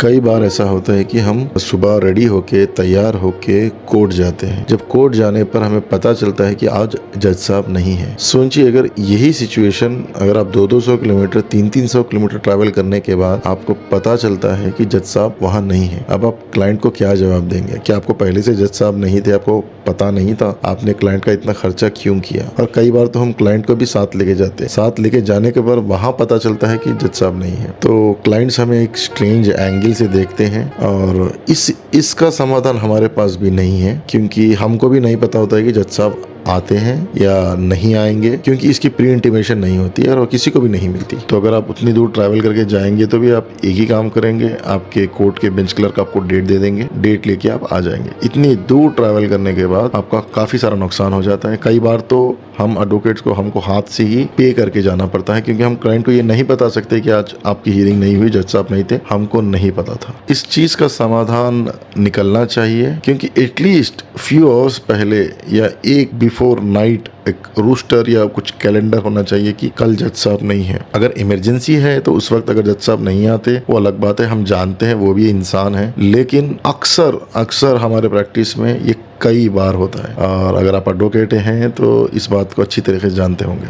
कई बार ऐसा होता है कि हम सुबह रेडी होके तैयार होके कोर्ट जाते हैं। जब कोर्ट जाने पर हमें पता चलता है कि आज जज साहब नहीं है। सोचिए अगर यही सिचुएशन अगर आप 200-200 किलोमीटर 300-300 किलोमीटर ट्रैवल करने के बाद आपको पता चलता है कि जज साहब वहाँ नहीं है, अब आप क्लाइंट को क्या जवाब देंगे? क्या आपको पहले से जज साहब नहीं थे, आपको पता नहीं था? आपने क्लाइंट का इतना खर्चा क्यों किया? और कई बार तो हम क्लाइंट को भी साथ लेके जाते हैं। साथ लेके जाने के बाद वहाँ पता चलता है कि जज साहब नहीं है, तो क्लाइंट्स हमें एक स्ट्रेंज एंगल से देखते हैं और इसका समाधान हमारे पास भी नहीं है, क्योंकि हमको भी नहीं पता होता है कि जज साहब आते हैं या नहीं आएंगे, क्योंकि इसकी प्री इंटीमेशन नहीं होती है और किसी को भी नहीं मिलती। तो अगर आप उतनी दूर ट्रैवल करके जाएंगे तो भी आप एक ही काम करेंगे, आपके कोर्ट के बेंच क्लर्क आपको डेट दे देंगे, डेट लेके आप आ जाएंगे। इतनी दूर ट्रैवल करने के बाद आपका काफी सारा नुकसान हो जाता है। कई बार तो हम एडवोकेट्स को हमको हाथ से ही पे करके जाना पड़ता है, क्योंकि हम क्लाइंट को ये नहीं बता सकते कि आज आपकी हियरिंग नहीं हुई, जज साहब नहीं थे, हमको नहीं पता था। इस चीज का समाधान निकलना चाहिए, क्योंकि एटलीस्ट फ्यू आवर्स पहले या एक बिफोर नाइट एक रूस्टर या कुछ कैलेंडर होना चाहिए कि कल जज साहब नहीं है। अगर इमरजेंसी है तो उस वक्त अगर जज साहब नहीं आते वो अलग बात है, हम जानते हैं वो भी इंसान है, लेकिन अक्सर हमारे प्रैक्टिस में ये कई बार होता है। और अगर आप एडवोकेट हैं तो इस बात को अच्छी तरीके से जानते होंगे।